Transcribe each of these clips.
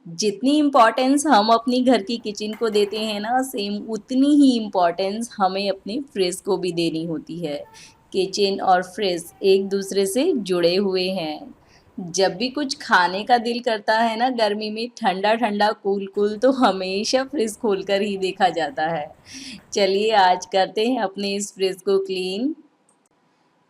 जितनी इम्पोर्टेंस हम अपनी घर की किचन को देते हैं ना, सेम उतनी ही इम्पोर्टेंस हमें अपने फ्रिज को भी देनी होती है। किचन और फ्रिज एक दूसरे से जुड़े हुए हैं। जब भी कुछ खाने का दिल करता है ना गर्मी में, ठंडा ठंडा कूल कूल, तो हमेशा फ्रिज खोलकर ही देखा जाता है। चलिए आज करते हैं अपने इस फ्रिज को क्लीन।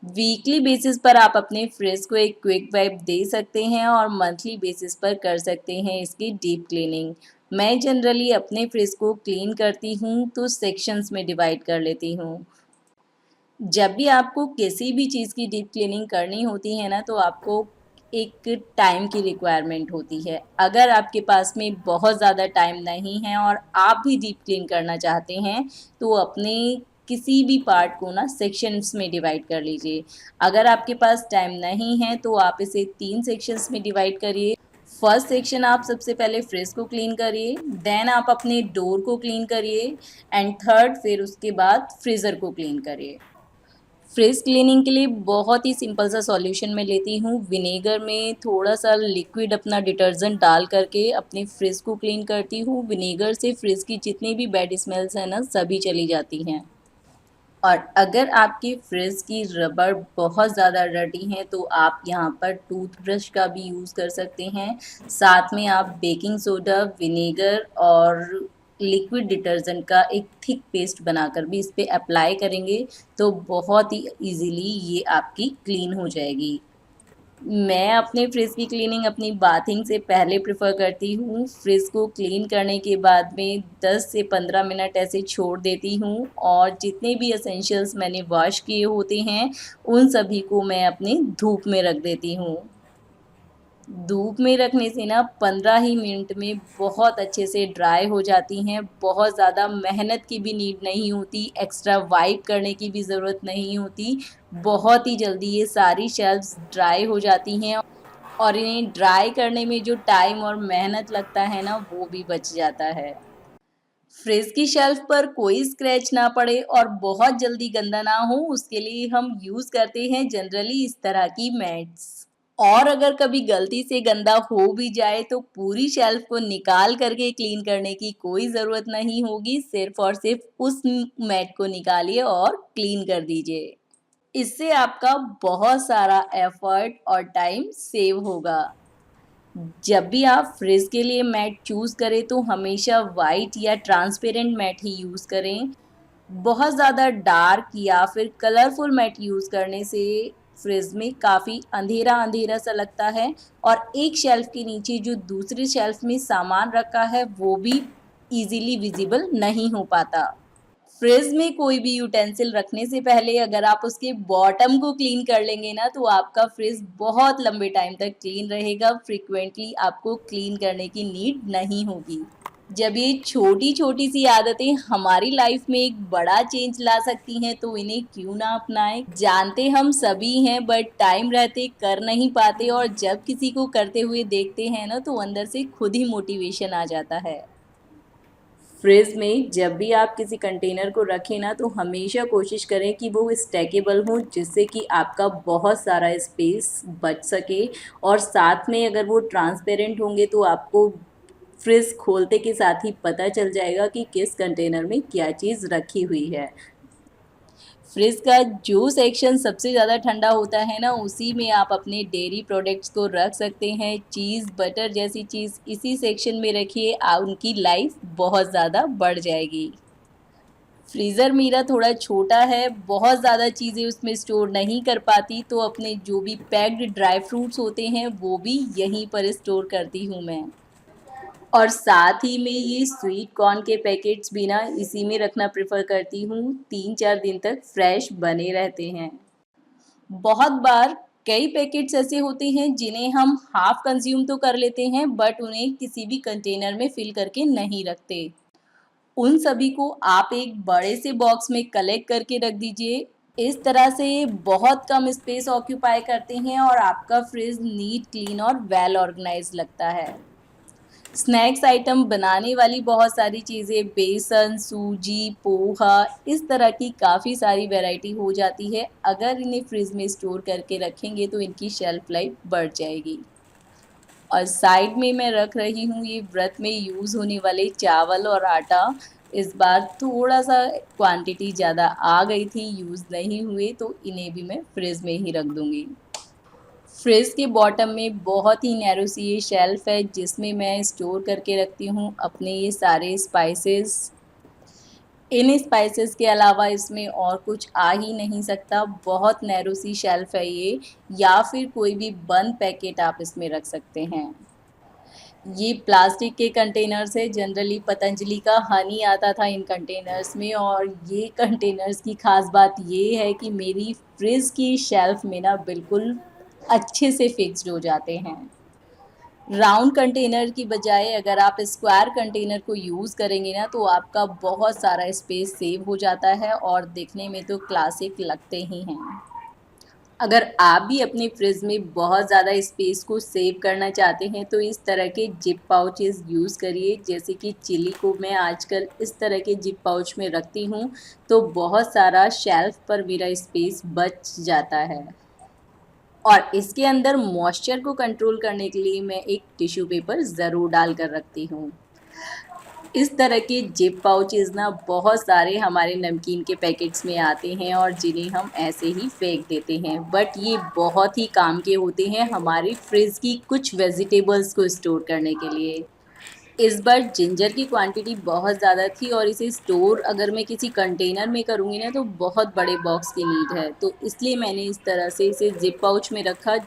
वीकली बेसिस पर आप अपने फ्रिज को एक क्विक वाइप दे सकते हैं और मंथली बेसिस पर कर सकते हैं इसकी डीप क्लीनिंग। मैं जनरली अपने फ्रिज को क्लीन करती हूँ तो सेक्शंस में डिवाइड कर लेती हूँ। जब भी आपको किसी भी चीज़ की डीप क्लीनिंग करनी होती है ना, तो आपको एक टाइम की रिक्वायरमेंट होती है। अगर आपके पास में बहुत ज़्यादा टाइम नहीं है और आप भी डीप क्लीन करना चाहते हैं, तो अपने किसी भी पार्ट को ना सेक्शंस में डिवाइड कर लीजिए। अगर आपके पास टाइम नहीं है तो आप इसे 3 सेक्शंस में डिवाइड करिए। फर्स्ट सेक्शन आप सबसे पहले फ्रिज को क्लीन करिए, देन आप अपने डोर को क्लीन करिए, एंड थर्ड फिर उसके बाद फ्रीज़र को क्लीन करिए। फ्रिज क्लीनिंग के लिए बहुत ही सिंपल सा सॉल्यूशन मैं लेती हूँ। विनेगर में थोड़ा सा लिक्विड अपना डिटर्जेंट डाल करके अपने फ्रिज को क्लीन करती हूँ। विनेगर से फ्रिज की जितनी भी बैड स्मेल्स हैं ना, सभी चली जाती हैं। और अगर आपकी फ्रिज की रबड़ बहुत ज़्यादा डर्टी है तो आप यहाँ पर टूथब्रश का भी यूज़ कर सकते हैं। साथ में आप बेकिंग सोडा, विनेगर और लिक्विड डिटर्जेंट का एक थिक पेस्ट बनाकर भी इस पे अप्लाई करेंगे तो बहुत ही ईज़िली ये आपकी क्लीन हो जाएगी। मैं अपने फ्रिज की क्लीनिंग अपनी बाथिंग से पहले प्रेफर करती हूँ। फ्रिज को क्लीन करने के बाद में 10 से 15 मिनट ऐसे छोड़ देती हूँ और जितने भी एसेंशियल्स मैंने वॉश किए होते हैं उन सभी को मैं अपने धूप में रख देती हूँ। धूप में रखने से ना 15 ही मिनट में बहुत अच्छे से ड्राई हो जाती हैं। बहुत ज़्यादा मेहनत की भी नीड नहीं होती, एक्स्ट्रा वाइप करने की भी ज़रूरत नहीं होती। बहुत ही जल्दी ये सारी शेल्फ्स ड्राई हो जाती हैं और इन्हें ड्राई करने में जो टाइम और मेहनत लगता है ना, वो भी बच जाता है। फ्रिज की शेल्फ पर कोई स्क्रैच ना पड़े और बहुत जल्दी गंदा ना हो, उसके लिए हम यूज़ करते हैं जनरली इस तरह की मैट्स। और अगर कभी गलती से गंदा हो भी जाए तो पूरी शेल्फ को निकाल करके क्लीन करने की कोई ज़रूरत नहीं होगी, सिर्फ और सिर्फ उस मैट को निकालिए और क्लीन कर दीजिए। इससे आपका बहुत सारा एफर्ट और टाइम सेव होगा। जब भी आप फ्रिज के लिए मैट चूज़ करें तो हमेशा वाइट या ट्रांसपेरेंट मैट ही यूज़ करें। बहुत ज़्यादा डार्क या फिर कलरफुल मैट यूज़ करने से फ्रिज में काफ़ी अंधेरा अंधेरा सा लगता है और एक शेल्फ के नीचे जो दूसरी शेल्फ में सामान रखा है वो भी इजीली विजिबल नहीं हो पाता। फ्रिज में कोई भी यूटेंसिल रखने से पहले अगर आप उसके बॉटम को क्लीन कर लेंगे ना, तो आपका फ्रिज बहुत लंबे टाइम तक क्लीन रहेगा। फ्रीक्वेंटली आपको क्लीन करने की नीड नहीं होगी। जब ये छोटी छोटी सी आदतें हमारी लाइफ में एक बड़ा चेंज ला सकती हैं तो इन्हें क्यों ना अपनाएं। जानते हम सभी हैं बट टाइम रहते कर नहीं पाते, और जब किसी को करते हुए देखते हैं ना तो अंदर से खुद ही मोटिवेशन आ जाता है। फ्रिज में जब भी आप किसी कंटेनर को रखें ना, तो हमेशा कोशिश करें कि वो स्टैकेबल हो, जिससे कि आपका बहुत सारा स्पेस बच सके। और साथ में अगर वो ट्रांसपेरेंट होंगे तो आपको फ्रिज खोलते के साथ ही पता चल जाएगा कि किस कंटेनर में क्या चीज़ रखी हुई है। फ्रिज का जो सेक्शन सबसे ज़्यादा ठंडा होता है ना, उसी में आप अपने डेयरी प्रोडक्ट्स को रख सकते हैं। चीज़, बटर जैसी चीज़ इसी सेक्शन में रखिए, उनकी लाइफ बहुत ज़्यादा बढ़ जाएगी। फ्रीज़र मेरा थोड़ा छोटा है, बहुत ज़्यादा चीज़ें उसमें स्टोर नहीं कर पाती, तो अपने जो भी पैक्ड ड्राई फ्रूट्स होते हैं वो भी यहीं पर स्टोर करती हूँ मैं। और साथ ही में ये स्वीट कॉर्न के पैकेट्स भी ना इसी में रखना प्रेफर करती हूँ, 3-4 दिन तक फ्रेश बने रहते हैं। बहुत बार कई पैकेट्स ऐसे होते हैं जिन्हें हम हाफ कंज्यूम तो कर लेते हैं बट उन्हें किसी भी कंटेनर में फिल करके नहीं रखते। उन सभी को आप एक बड़े से बॉक्स में कलेक्ट करके रख दीजिए। इस तरह से ये बहुत कम स्पेस ऑक्यूपाई करते हैं और आपका फ्रिज नीट, क्लीन और वेल ऑर्गेनाइज लगता है। स्नैक्स आइटम बनाने वाली बहुत सारी चीज़ें, बेसन, सूजी, पोहा, इस तरह की काफ़ी सारी वैरायटी हो जाती है। अगर इन्हें फ्रिज में स्टोर करके रखेंगे तो इनकी शेल्फ लाइफ बढ़ जाएगी। और साइड में मैं रख रही हूँ ये व्रत में यूज़ होने वाले चावल और आटा। इस बार थोड़ा-सा क्वांटिटी ज़्यादा आ गई थी, यूज़ नहीं हुए, तो इन्हें भी मैं फ्रिज में ही रख दूँगी। फ्रिज के बॉटम में बहुत ही नैरो सी ये शेल्फ है जिसमें मैं स्टोर करके रखती हूँ अपने ये सारे स्पाइसेस। इन स्पाइसेस के अलावा इसमें और कुछ आ ही नहीं सकता, बहुत नैरो सी शेल्फ है ये, या फिर कोई भी बंद पैकेट आप इसमें रख सकते हैं। ये प्लास्टिक के कंटेनर्स है, जनरली पतंजलि का हनी आता था इन कंटेनर्स में, और ये कंटेनर्स की ख़ास बात ये है कि मेरी फ्रिज की शेल्फ में ना बिल्कुल अच्छे से फिक्स्ड हो जाते हैं। राउंड कंटेनर की बजाय अगर आप स्क्वायर कंटेनर को यूज़ करेंगे ना तो आपका बहुत सारा स्पेस सेव हो जाता है और दिखने में तो क्लासिक लगते ही हैं। अगर आप भी अपने फ्रिज में बहुत ज़्यादा स्पेस को सेव करना चाहते हैं तो इस तरह के जिप पाउचेस यूज़ करिए। जैसे कि चिली को मैं आजकल इस तरह के जिप पाउच में रखती हूँ तो बहुत सारा शेल्फ पर मेरा स्पेस बच जाता है। और इसके अंदर मॉइस्चर को कंट्रोल करने के लिए मैं एक टिश्यू पेपर ज़रूर डाल कर रखती हूँ। इस तरह के जिप पाउचेज़ ना बहुत सारे हमारे नमकीन के पैकेट्स में आते हैं और जिन्हें हम ऐसे ही फेंक देते हैं, बट ये बहुत ही काम के होते हैं हमारी फ्रिज की कुछ वेजिटेबल्स को स्टोर करने के लिए। इस बार जिंजर की क्वांटिटी बहुत ज़्यादा थी और इसे स्टोर अगर मैं किसी कंटेनर में करूँगी ना तो बहुत बड़े बॉक्स की नीड है, तो इसलिए मैंने इस तरह से इसे ज़िप पाउच में रखा।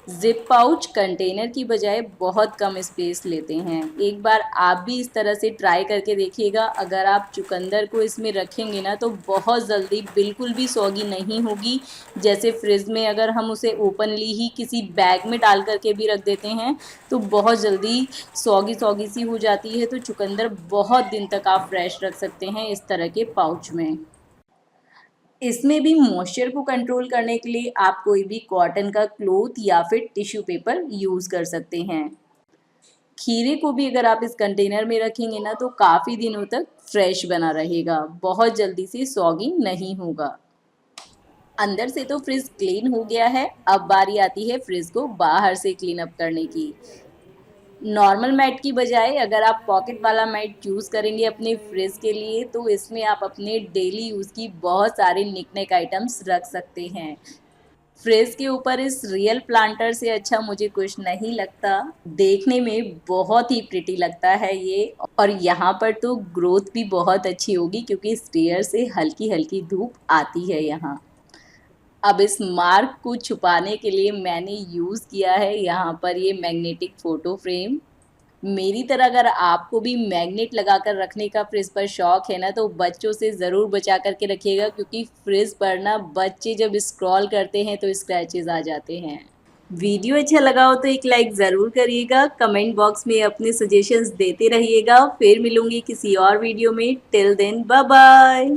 ज़िप पाउच कंटेनर की बजाय बहुत कम स्पेस लेते हैं। एक बार आप भी इस तरह से ट्राई करके देखिएगा। अगर आप चुकंदर को इसमें रखेंगे ना तो बहुत जल्दी बिल्कुल भी सॉगी नहीं होगी। जैसे फ्रिज में अगर हम उसे ओपनली ही किसी बैग में डाल करके भी रख देते हैं तो बहुत जल्दी सॉगी सी हो जाती है, तो चुकंदर बहुत दिन तक आप फ्रेश रख सकते हैं इस तरह के पाउच में। इसमें भी मॉइस्चर को कंट्रोल करने के लिए आप कोई भी कॉटन का क्लॉथ या फिर टिश्यू पेपर यूज़ कर सकते हैं। खीरे को भी अगर आप इस कंटेनर में रखेंगे ना तो काफ़ी दिनों तक फ्रेश बना रहेगा, बहुत जल्दी से सॉगी नहीं होगा। अंदर से तो फ्रिज क्लीन हो गया है, अब बारी आती है फ्रिज को बाहर से क्लीन अप करने की। नॉर्मल मैट की बजाय अगर आप पॉकेट वाला मैट चूज़ करेंगे अपने फ्रिज के लिए तो इसमें आप अपने डेली यूज़ की बहुत सारे निक आइटम्स रख सकते हैं। फ्रिज के ऊपर इस रियल प्लांटर से अच्छा मुझे कुछ नहीं लगता। देखने में बहुत ही प्रिटी लगता है ये, और यहाँ पर तो ग्रोथ भी बहुत अच्छी होगी क्योंकि स्टेयर से हल्की हल्की धूप आती है यहाँ। अब इस मार्क को छुपाने के लिए मैंने यूज़ किया है यहाँ पर ये मैग्नेटिक फ़ोटो फ्रेम। मेरी तरह अगर आपको भी मैग्नेट लगाकर रखने का फ्रिज पर शौक है ना तो बच्चों से ज़रूर बचा करके रखिएगा, क्योंकि फ्रिज पर ना बच्चे जब स्क्रॉल करते हैं तो स्क्रैचेस आ जाते हैं। वीडियो अच्छा लगा हो तो एक लाइक ज़रूर करिएगा, कमेंट बॉक्स में अपने सजेशंस देते रहिएगा। फिर मिलूंगी किसी और वीडियो में। Till then bye bye.